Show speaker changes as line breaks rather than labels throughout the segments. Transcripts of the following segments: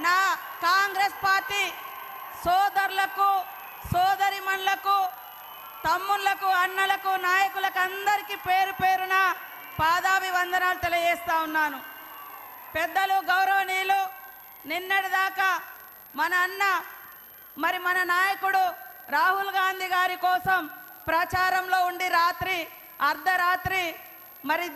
నా కాంగ్రెస్ పార్టీ సోదరులకు సోదరిమణులకు తమ్ముళ్లకు అన్నలకు నాయకులకు అందరికీ పేరు పేరున పాదాభివందనాలు తెలియజేస్తా ఉన్నాను. పెద్దలు గౌరవనీయులు నిన్నటిదాకా మన అన్న మన నాయకుడు రాహుల్ గాంధీ గారి కోసం ప్రచారంలో ఉండి రాత్రి అర్ధరాత్రి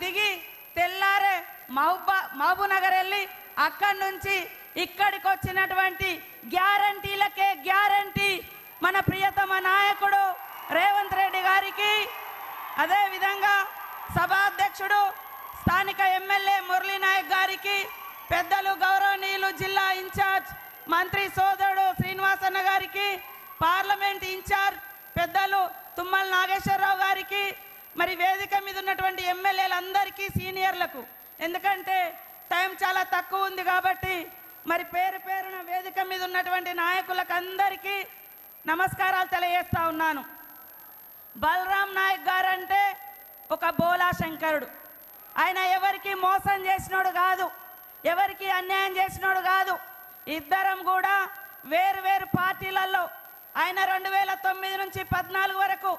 దిగి తెల్లారే మహబూబ్నగర్ వెళ్ళి అక్కడి నుంచి ఇక్కడికి వచ్చినటువంటి గ్యారంటీలకే గ్యారంటీ మన ప్రియతమ నాయకుడు రేవంత్ రెడ్డి గారికి, అదే విధంగా సభాధ్యక్షుడు స్థానిక ఎమ్మెల్యే మురళీ నాయక్ గారికి, పెద్దలు గౌరవనీయులు జిల్లా ఇన్ఛార్జ్ మంత్రి సోదరుడు శ్రీనివాసన్న గారికి, పార్లమెంట్ ఇన్ఛార్జ్ పెద్దలు తుమ్మల నాగేశ్వరరావు గారికి, వేదిక మీద ఉన్నటువంటి ఎమ్మెల్యేలందరికీ సీనియర్లకు, ఎందుకంటే టైం చాలా తక్కువ ఉంది కాబట్టి పేరు పేరున వేదిక మీద ఉన్నటువంటి నాయకులకు అందరికీ నమస్కారాలు తెలియజేస్తా ఉన్నాను. బలరాం నాయక్ గారు అంటే ఒక బోలా శంకరుడు. ఆయన ఎవరికి మోసం చేసినోడు కాదు, ఎవరికి అన్యాయం చేసినోడు కాదు. ఇద్దరం కూడా వేరు వేరు పార్టీలలో ఆయన 2009 నుంచి 14 వరకు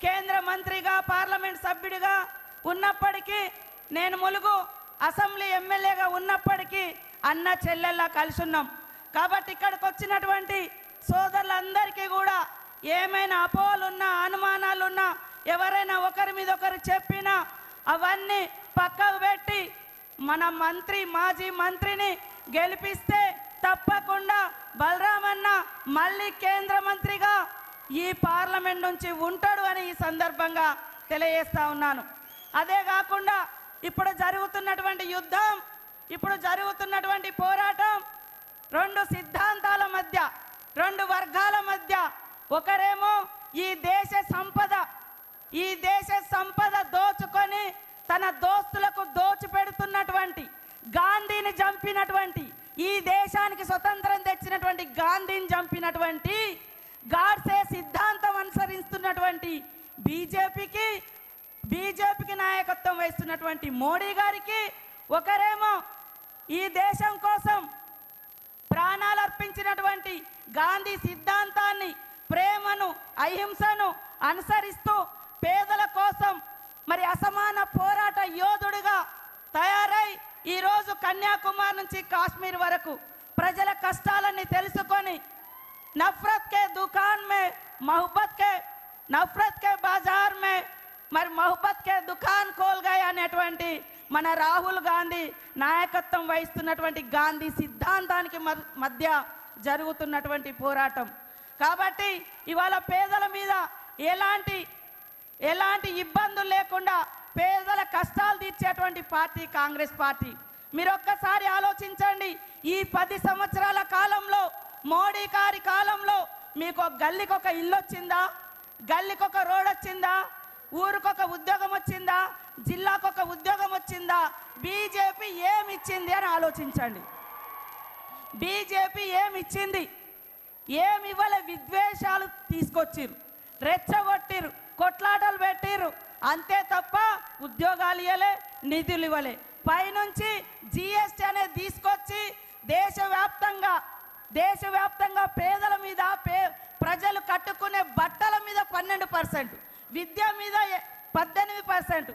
కేంద్ర మంత్రిగా పార్లమెంట్ సభ్యుడిగా ఉన్నప్పటికీ, నేను ములుగు అసెంబ్లీ ఎమ్మెల్యేగా ఉన్నప్పటికీ అన్న చెల్లెల్లా కలిసి ఉన్నాం. కాబట్టి ఇక్కడికి వచ్చినటువంటి సోదరులందరికీ కూడా ఏమైనా అపోహలున్నా అనుమానాలున్నా ఎవరైనా ఒకరి మీద ఒకరు చెప్పినా అవన్నీ పక్కకు పెట్టి మన మాజీ మంత్రిని గెలిపిస్తే తప్పకుండా బలరామన్న మళ్ళీ కేంద్ర మంత్రిగా ఈ పార్లమెంట్ నుంచి ఉంటాడు అని ఈ సందర్భంగా తెలియజేస్తా ఉన్నాను. అదే కాకుండా ఇప్పుడు జరుగుతున్నటువంటి యుద్ధం, ఇప్పుడు జరుగుతున్నటువంటి పోరాటం రెండు సిద్ధాంతాల మధ్య, రెండు వర్గాల మధ్య. ఒకరేమో ఈ దేశ సంపద దోచుకొని తన దోస్తులకు దోచిపెడుతున్నటువంటి, గాంధీని చంపినటువంటి, ఈ దేశానికి స్వతంత్రం తెచ్చినటువంటి గాంధీని చంపినటువంటి గాడ్సే సిద్ధాంతం అనుసరిస్తున్నటువంటి బీజేపీకి నాయకత్వం వహిస్తున్నటువంటి మోడీ గారికి, ఒకరేమో ఈ దేశం కోసం ప్రాణాలు అర్పించినటువంటి గాంధీ సిద్ధాంతాన్ని, ప్రేమను, అహింసను అనుసరిస్తూ పేదల కోసం అసమాన పోరాట యోధుడిగా తయారై ఈరోజు కన్యాకుమారి నుంచి కాశ్మీర్ వరకు ప్రజల కష్టాలన్నీ తెలుసుకొని నఫరత్ కే దుకాన్ మే నఫరత్ కే బాజార్ మే మొహబ్బత్ కే దుకాన్ కోల్ గయే అనేటువంటి మన రాహుల్ గాంధీ నాయకత్వం వహిస్తున్నటువంటి గాంధీ సిద్ధాంతానికి మధ్య జరుగుతున్నటువంటి పోరాటం. కాబట్టి ఇవాళ పేదల మీద ఎలాంటి ఇబ్బందులు లేకుండా పేదల కష్టాలు తీర్చేటువంటి పార్టీ కాంగ్రెస్ పార్టీ. మీరు ఒక్కసారి ఆలోచించండి, ఈ 10 సంవత్సరాల కాలంలో, మోడీ గారి కాలంలో మీకు గల్లీకి ఒక ఇల్లు వచ్చిందా? గల్లీకి ఒక రోడ్ వచ్చిందా? ఊరికొక ఉద్యోగం వచ్చిందా? జిల్లాకు ఒక ఉద్యోగం వచ్చిందా? బీజేపీ ఏమి ఇచ్చింది అని ఆలోచించండి. బీజేపీ ఏమి ఇచ్చింది? ఏమి ఇవ్వలే. విద్వేషాలు తీసుకొచ్చిర్రు, రెచ్చగొట్టిర్రు, కొట్లాటలు పెట్టిర్రు, అంతే తప్ప ఉద్యోగాలు ఇవ్వలే, నిధులు ఇవ్వలే. పైనుంచి జిఎస్టీ అనేది తీసుకొచ్చి దేశవ్యాప్తంగా పేదల మీద, ప్రజలు కట్టుకునే బట్టల మీద 12%, విద్య మీద 18%.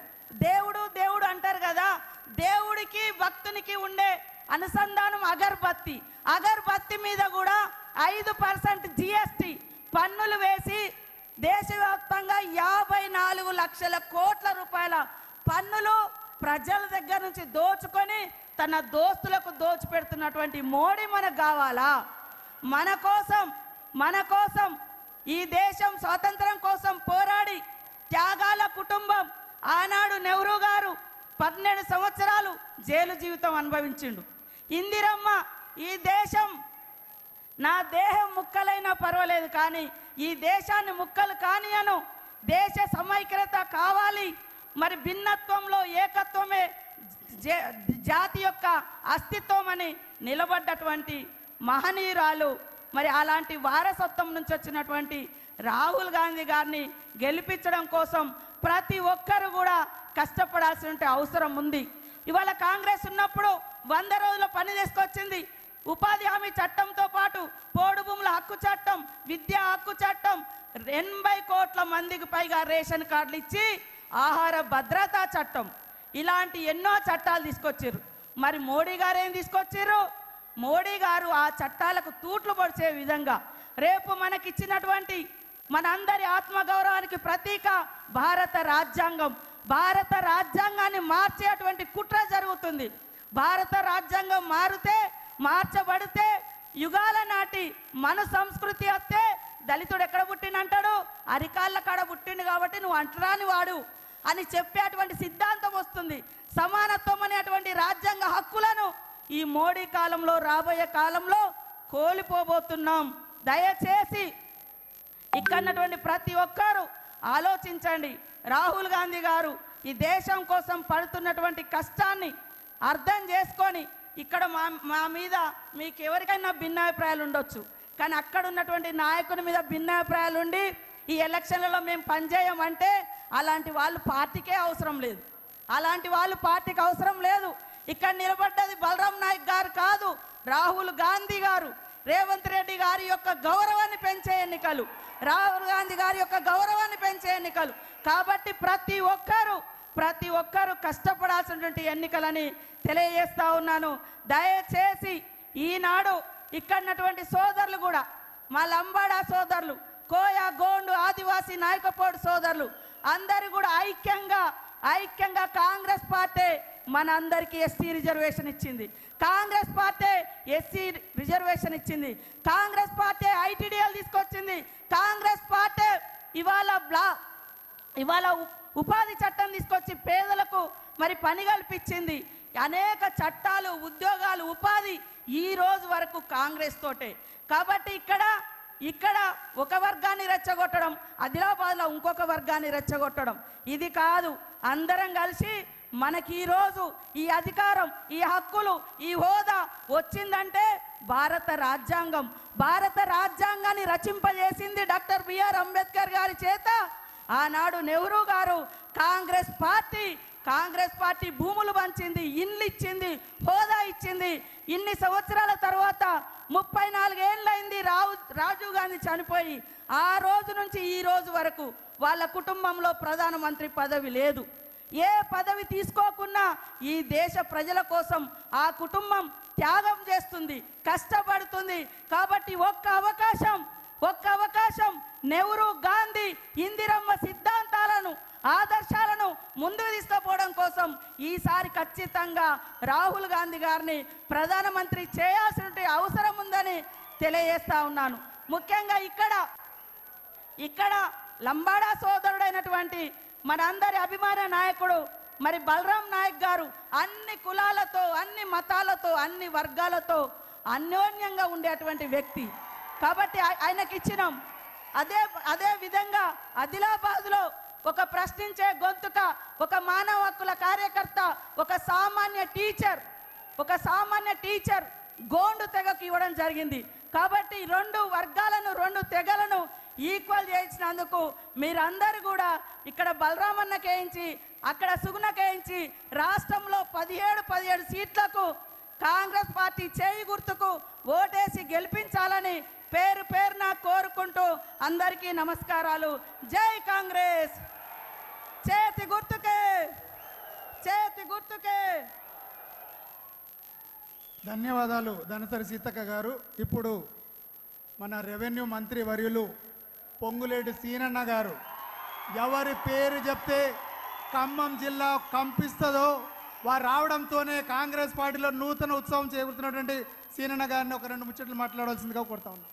దేవుడు అంటారు కదా, దేవుడికి భక్తునికి ఉండే అనుసంధానం అగర్బత్తి మీద కూడా 5% జిఎస్టీ పన్నులు వేసి దేశవ్యాప్తంగా 54 లక్షల కోట్ల రూపాయల పన్నులు ప్రజల దగ్గర నుంచి దోచుకొని తన దోస్తులకు దోచిపెడుతున్నటువంటి మోడీ మనకు కావాలా? మన కోసం ఈ దేశం స్వాతంత్రం కోసం పోరాడి త్యాగాల కుటుంబం, ఆనాడు నెహ్రూ గారు 12 సంవత్సరాలు జైలు జీవితం అనుభవించిండు. ఇందిరమ్మ ఈ దేశం, నా దేహం ముక్కలైనా పర్వాలేదు కానీ ఈ దేశాన్ని ముక్కలు కానియను, దేశ సమైక్యత కావాలి, భిన్నత్వంలో ఏకత్వమే జాతి యొక్క అస్తిత్వం అని నిలబడ్డటువంటి మహనీయురాలు. అలాంటి వారసత్వం నుంచి వచ్చినటువంటి రాహుల్ గాంధీ గారిని గెలిపించడం కోసం ప్రతి ఒక్కరు కూడా కష్టపడాల్సిన అవసరం ఉంది. ఇవాళ కాంగ్రెస్ ఉన్నప్పుడు 100 రోజుల పని తీసుకొచ్చింది. ఉపాధి హామీ చట్టంతో పాటు పోడు భూముల హక్కు చట్టం, విద్యా హక్కు చట్టం, 80 కోట్ల మందికి పైగా రేషన్ కార్డులు ఇచ్చి ఆహార భద్రతా చట్టం, ఇలాంటి ఎన్నో చట్టాలు తీసుకొచ్చారు. మరి మోడీ గారు ఏం తీసుకొచ్చారు? మోడీ గారు ఆ చట్టాలకు తూట్లు పొడిచే విధంగా రేపు మనకిచ్చినటువంటి మనందరి ఆత్మగౌరవానికి ప్రతీక భారత రాజ్యాంగం. భారత రాజ్యాంగాన్ని మార్చేటువంటి కుట్ర జరుగుతుంది. భారత రాజ్యాంగం మార్చబడితే యుగాల నాటి మన సంస్కృతి వస్తే దళితుడు ఎక్కడ పుట్టినంటాడు? అరికాళ్ళ కాడ పుట్టిండు కాబట్టి నువ్వు అంటరాని వాడు అని చెప్పేటువంటి సిద్ధాంతం వస్తుంది. సమానత్వం అనేటువంటి రాజ్యాంగ హక్కులను ఈ మోడీ కాలంలో, రాబోయే కాలంలో కోల్పోబోతున్నాం. దయచేసి ఇక్కడున్నటువంటి ప్రతి ఒక్కరూ ఆలోచించండి. రాహుల్ గాంధీ గారు ఈ దేశం కోసం పడుతున్నటువంటి కష్టాన్ని అర్థం చేసుకొని ఇక్కడ మా మీద మీకు ఎవరికైనా భిన్నాభిప్రాయాలు ఉండొచ్చు, కానీ అక్కడ ఉన్నటువంటి నాయకుని మీద భిన్నాభిప్రాయాలు ఉండి ఈ ఎలక్షన్లలో మేము పనిచేయమంటే అలాంటి వాళ్ళు పార్టీకే అవసరం లేదు. అలాంటి వాళ్ళు పార్టీకి అవసరం లేదు. ఇక్కడ నిలబడ్డది బలరాం నాయక్ గారు కాదు, రాహుల్ గాంధీ గారు. రేవంత్ రెడ్డి గారి యొక్క గౌరవాన్ని పెంచే ఎన్నికలు, రాహుల్ గాంధీ గారి యొక్క గౌరవాన్ని పెంచే ఎన్నికలు. కాబట్టి ప్రతి ఒక్కరూ కష్టపడాల్సినటువంటి ఎన్నికలని తెలియజేస్తా ఉన్నాను. దయచేసి ఈనాడు ఇక్కడున్నటువంటి సోదరులు కూడా, మా లంబాడా సోదరులు, కోయ, గోండు, ఆదివాసీ నాయకపోడు సోదరులు అందరూ కూడా ఐక్యంగా కాంగ్రెస్ పార్టీ మనందరికీ ఎస్సీ రిజర్వేషన్ ఇచ్చింది. కాంగ్రెస్ పార్టీ ఎస్సీ రిజర్వేషన్ ఇచ్చింది. కాంగ్రెస్ పార్టీ ఐటీడీఎల్ తీసుకొచ్చింది. కాంగ్రెస్ పార్టీ ఇవాళ ఉపాధి చట్టం తీసుకొచ్చి పేదలకు మరి పని కల్పించింది. అనేక చట్టాలు, ఉద్యోగాలు, ఉపాధి ఈ రోజు వరకు కాంగ్రెస్ తోటే. కాబట్టి ఇక్కడ ఒక వర్గాన్ని రెచ్చగొట్టడం, ఆదిలాబాద్లో ఇంకొక వర్గాన్ని రెచ్చగొట్టడం ఇది కాదు. అందరం కలిసి మనకి ఈరోజు ఈ అధికారం, ఈ హక్కులు, ఈ హోదా వచ్చిందంటే భారత రాజ్యాంగాన్ని రచింపజేసింది డాక్టర్ బిఆర్ అంబేద్కర్ గారి చేత. ఆనాడు నెహ్రూ గారు కాంగ్రెస్ పార్టీ భూములు పంచింది, ఇండ్లు ఇచ్చింది, హోదా ఇచ్చింది. ఇన్ని సంవత్సరాల తర్వాత 34 ఏళ్ళైంది రాజీవ్ గాంధీ చనిపోయి. ఆ రోజు నుంచి ఈ రోజు వరకు వాళ్ళ కుటుంబంలో ప్రధానమంత్రి పదవి లేదు. ఏ పదవి తీసుకోకున్నా ఈ దేశ ప్రజల కోసం ఆ కుటుంబం త్యాగం చేస్తుంది, కష్టపడుతుంది. కాబట్టి ఒక్క అవకాశం నెహ్రూ, గాంధీ, ఇందిరమ్మ సిద్ధాంతాలను, ఆదర్శాలను ముందుకు తీసుకుపోవడం కోసం ఈసారి ఖచ్చితంగా రాహుల్ గాంధీ గారిని ప్రధానమంత్రి చేయాల్సిన అవసరం ఉందని తెలియజేస్తా ఉన్నాను. ముఖ్యంగా ఇక్కడ లంబాడా సోదరుడైనటువంటి మనందరి అభిమాన నాయకుడు మరి బలరాం నాయక్ గారు అన్ని కులాలతో, అన్ని మతాలతో, అన్ని వర్గాలతో అన్యోన్యంగా ఉండేటువంటి వ్యక్తి. కాబట్టి ఆయనకి ఇచ్చినాం. అదే విధంగా ఆదిలాబాద్లో ఒక ప్రశ్నించే గొంతుక, ఒక మానవ హక్కుల కార్యకర్త, ఒక సామాన్య టీచర్ గోండు తెగకు ఇవ్వడం జరిగింది. కాబట్టి 2 వర్గాలను, 2 తెగలను ఈక్వల్ చేయించినందుకు మీరందరూ కూడా ఇక్కడ బలరామన్న కేయించి, అక్కడ సుగుణ కేయించి రాష్ట్రంలో 17 సీట్లకు కాంగ్రెస్ పార్టీ చేయి గుర్తుకు ఓటేసి గెలిపించాలని పేరున కోరుకుంటూ అందరికీ నమస్కారాలు. జై కాంగ్రెస్. చేతి గుర్తుకే.
ధన్యవాదాలు ధనసరి సీతక్క గారు. ఇప్పుడు మన రెవెన్యూ మంత్రి వర్యులు పొంగులేటి సీనన్న గారు ఎవరి పేరు చెప్తే ఖమ్మం జిల్లా కంపిస్తుందో వారు రావడంతోనే కాంగ్రెస్ పార్టీలో నూతన ఉత్సవం చేకూరుతున్నటువంటి సీనన్న గారిని ఒక 2 ముచ్చట్లు మాట్లాడాల్సిందిగా కోరుతా ఉన్నాం.